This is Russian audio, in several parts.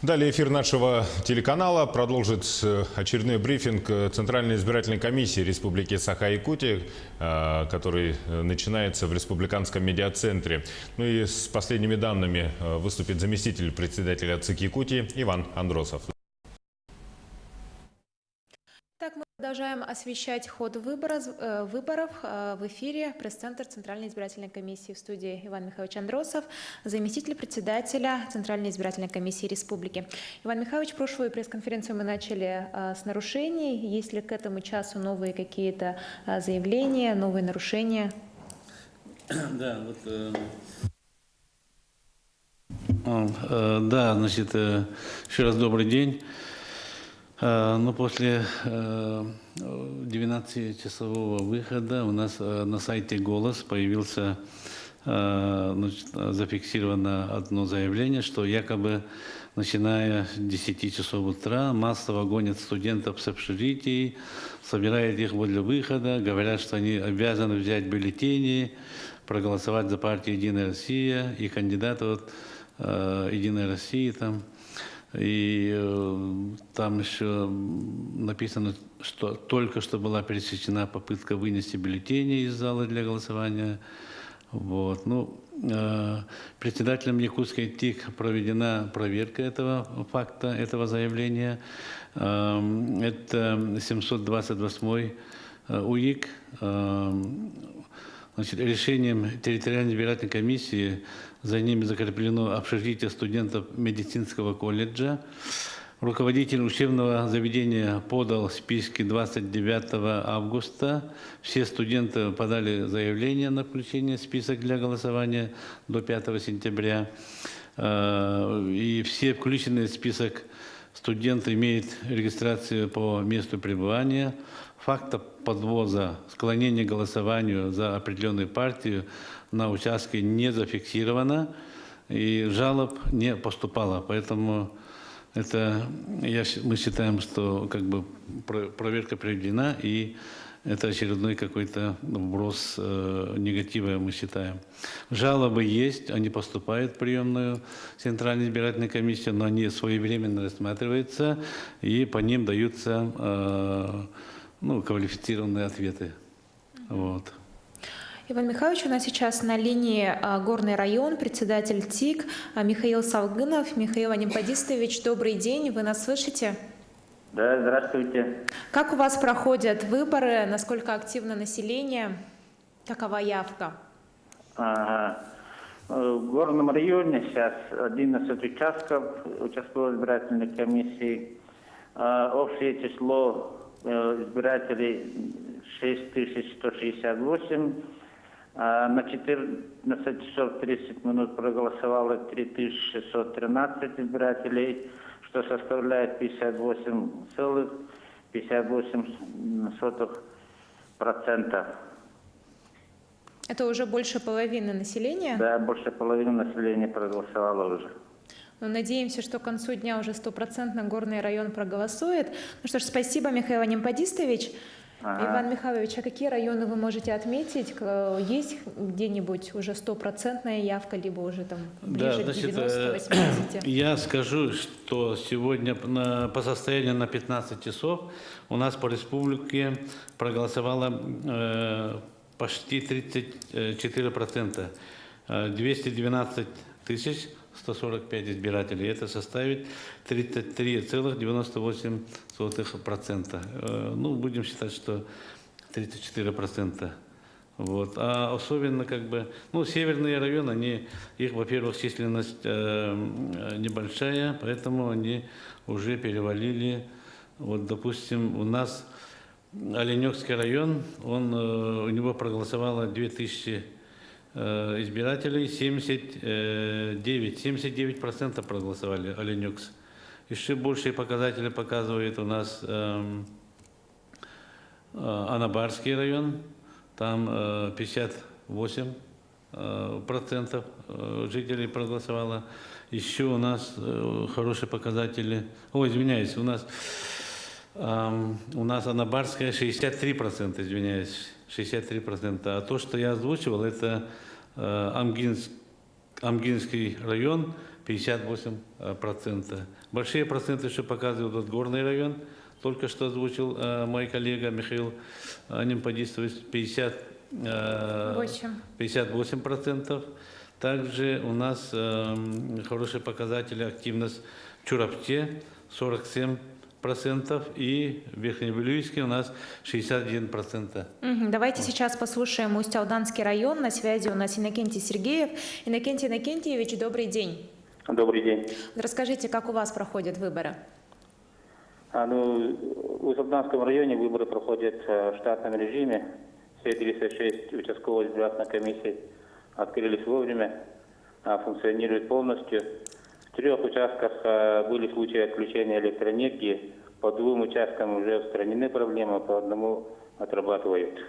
Далее эфир нашего телеканала продолжит очередной брифинг Центральной избирательной комиссии Республики Саха-Якутия, который начинается в Республиканском медиацентре. Ну и с последними данными выступит заместитель председателя ЦИК Якутии Иван Андросов. Так, мы продолжаем освещать ход выборов в эфире. Пресс-центр Центральной избирательной комиссии, в студии Иван Михайлович Андросов, заместитель председателя Центральной избирательной комиссии республики. Иван Михайлович, прошлую пресс-конференцию мы начали с нарушений. Есть ли к этому часу новые какие-то заявления, новые нарушения? Да, значит, еще раз добрый день. Но после 12-часового выхода у нас на сайте «Голос» появился, зафиксировано одно заявление, что якобы начиная с 10 часов утра массово гонят студентов с общежитий, собирают их возле выхода, говорят, что они обязаны взять бюллетени, проголосовать за партию «Единая Россия» и кандидата «Единой России» там. И там еще написано, что только что была пересечена попытка вынести бюллетени из зала для голосования. Вот. Ну, председателем Якутской ТИК проведена проверка этого факта, этого заявления. Это 728 УИК. Значит, решением территориальной избирательной комиссии за ними закреплено общежитие студентов медицинского колледжа. Руководитель учебного заведения подал списки 29 августа. Все студенты подали заявление на включение в список для голосования до 5 сентября. И все включенные в список студенты имеют регистрацию по месту пребывания. Факта подвоза, склонения к голосованию за определенную партию на участке не зафиксировано и жалоб не поступало. Поэтому мы считаем, что как бы проверка проведена, и это очередной какой-то вброс негатива, мы считаем. Жалобы есть, они поступают в приемную Центральной избирательной комиссии, но они своевременно рассматриваются, и по ним даются квалифицированные ответы. Вот. Иван Михайлович, у нас сейчас на линии Горный район, председатель ТИК Михаил Салгынов. Михаил Анимпадистович, добрый день, вы нас слышите? Да, здравствуйте. Как у вас проходят выборы, насколько активно население, какова явка? Ага. В Горном районе сейчас 11 участков участковой избирательной комиссии. Общее число избирателей 6168. На 14 часов 30 минут проголосовало 3613 избирателей, что составляет 58,58%. Это уже больше половины населения? Да, больше половины населения проголосовало уже. Но надеемся, что к концу дня уже 100% Горный район проголосует. Ну что ж, спасибо, Михаил Анимпадистович. Иван Михайлович, а какие районы вы можете отметить? Есть где-нибудь уже 100% явка, либо уже там ближе к 90-80? Я скажу, что сегодня по состоянию на 15 часов у нас по республике проголосовало почти 34%. 212 145 избирателей. Это составит 33,98%. Ну, будем считать, что 34%. Вот. А особенно, северные районы, их, во-первых, численность небольшая, поэтому они уже перевалили. Вот, допустим, у нас Оленёкский район, у него проголосовало 2000 избирателей, 79% проголосовали Оленёкс. Еще большие показатели показывает у нас Анабарский район, там 58% жителей проголосовало. Еще у нас хорошие показатели, у нас Анабарская 63%, извиняюсь, 63%. А то, что я озвучивал, это Амгинский район, 58%. Большие проценты еще показывают вот горный район, только что озвучил мой коллега Михаил Нимпадистович, 58%. Также у нас хорошие показатели, активность в Чурапче 47%, и в Верхнебелюйске у нас 61%. Давайте сейчас послушаем Усть-Алданский район. На связи у нас Иннокентий Сергеев. Иннокентий Иннокентьевич, добрый день. Добрый день. Расскажите, как у вас проходят выборы? В Усть-Алданском районе выборы проходят в штатном режиме. Все 36 участковых избирательных комиссий открылись вовремя, функционируют полностью. В 3 участках были случаи отключения электроэнергии, по 2 участкам уже устранены проблемы, по 1 отрабатывают.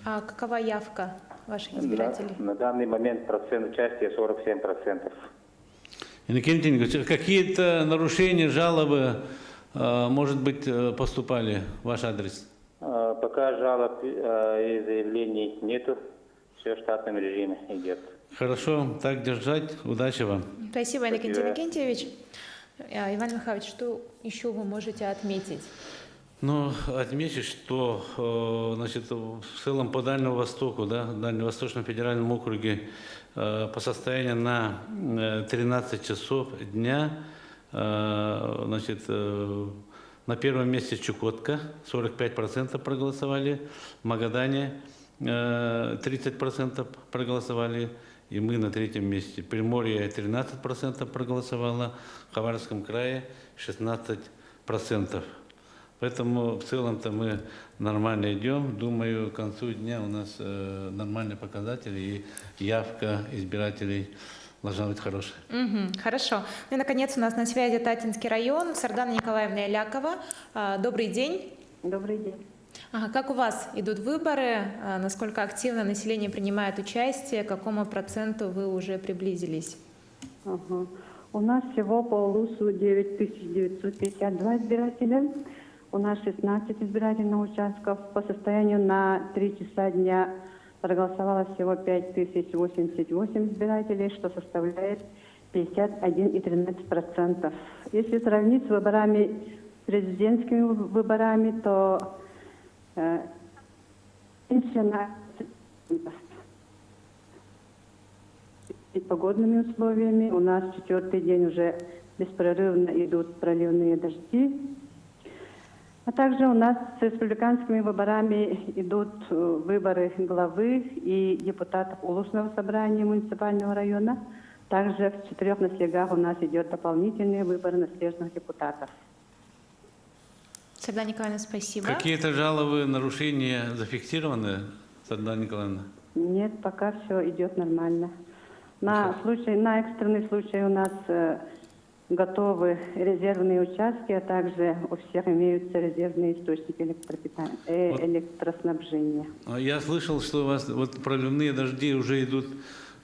А какова явка ваших избирателей? На данный момент процент участия 47%. Иннокентий Николаевич, какие-то нарушения, жалобы, может быть, поступали в ваш адрес? Пока жалоб и заявлений нету, все в штатном режиме идет. Хорошо, так держать. Удачи вам. Спасибо, Иннокентий Иннокентьевич. Иван Михайлович, что еще вы можете отметить? Ну, отмечу, что значит, в целом по Дальнему Востоку, да, Дальневосточном федеральном округе по состоянию на 13 часов дня, значит, на первом месте Чукотка, 45% проголосовали, в Магадане 30% проголосовали, и мы на 3-м месте. Приморье 13% проголосовало, в Хабаровском крае 16%. Поэтому в целом-то мы нормально идем. Думаю, к концу дня у нас нормальные показатели и явка избирателей должна быть хорошая. Хорошо. Ну и, наконец, у нас на связи Татинский район. Сардана Николаевна Илякова. Добрый день. Добрый день. Как у вас идут выборы? Насколько активно население принимает участие? К какому проценту вы уже приблизились? Ага. У нас всего по УЛУСу 9952 избирателя. У нас 16 избирательных участков. По состоянию на 3 часа дня проголосовало всего 5088 избирателей, что составляет 51,13%. Если сравнить с выборами, президентскими выборами, то меньше на и погодными условиями. У нас 4-й день уже беспрерывно идут проливные дожди. А также у нас с республиканскими выборами идут выборы главы и депутатов Улусного собрания муниципального района. Также в 4 наслегах у нас идет дополнительные выборы наследных депутатов. Сардана Николаевна, спасибо. Какие-то жалобы, нарушения зафиксированы, Сардана Николаевна? Нет, пока все идет нормально. На экстренный случай у нас готовы резервные участки, а также у всех имеются резервные источники электроснабжения. Я слышал, что у вас вот проливные дожди уже идут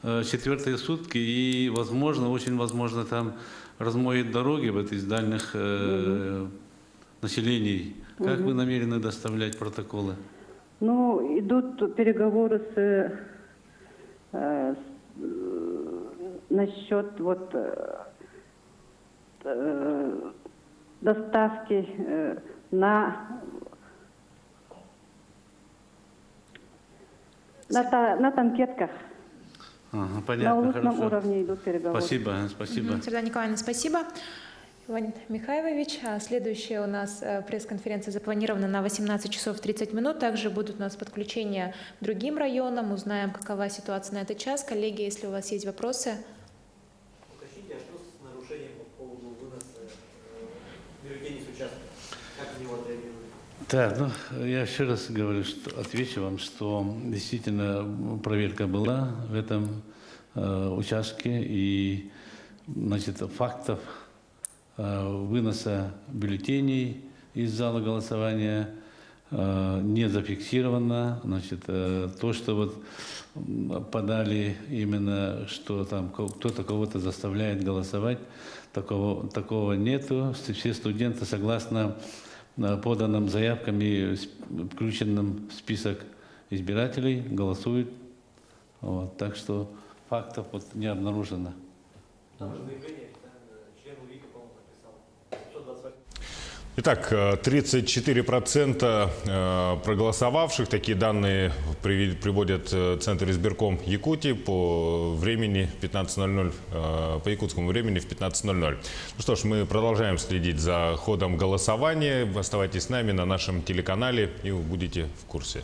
4-е сутки, и, возможно, очень возможно, там размоет дороги в этих дальних населений. Как вы намерены доставлять протоколы? Ну, идут переговоры насчет вот доставки на танкетках. Ага, понятно, на улучшенном хорошо. уровне идут переговоры. Спасибо, спасибо. Сардана Николаевна, спасибо. Иван Михайлович, следующая у нас пресс-конференция запланирована на 18 часов 30 минут. Также будут у нас подключения к другим районам. Узнаем, какова ситуация на этот час. Коллеги, если у вас есть вопросы. Уточните, а что с нарушением по поводу выноса бюллетеней с участка? Как на него отреагировали? Так, ну, я еще раз говорю, что отвечу вам, что действительно проверка была в этом участке, и, значит, фактов выноса бюллетеней из зала голосования не зафиксировано. Значит, то, что вот подали именно, что там кто-то кого-то заставляет голосовать, такого нету. Все студенты, согласно поданным заявкам и включенным в список избирателей, голосуют. Вот, так что фактов вот не обнаружено. Там же заявление член УИКа, по-моему, подписал. 728. Итак, 34% проголосовавших, такие данные приводят Центр избирком Якутии по времени 15:00, по якутскому времени в 15:00. Ну что ж, мы продолжаем следить за ходом голосования. Оставайтесь с нами на нашем телеканале, и вы будете в курсе.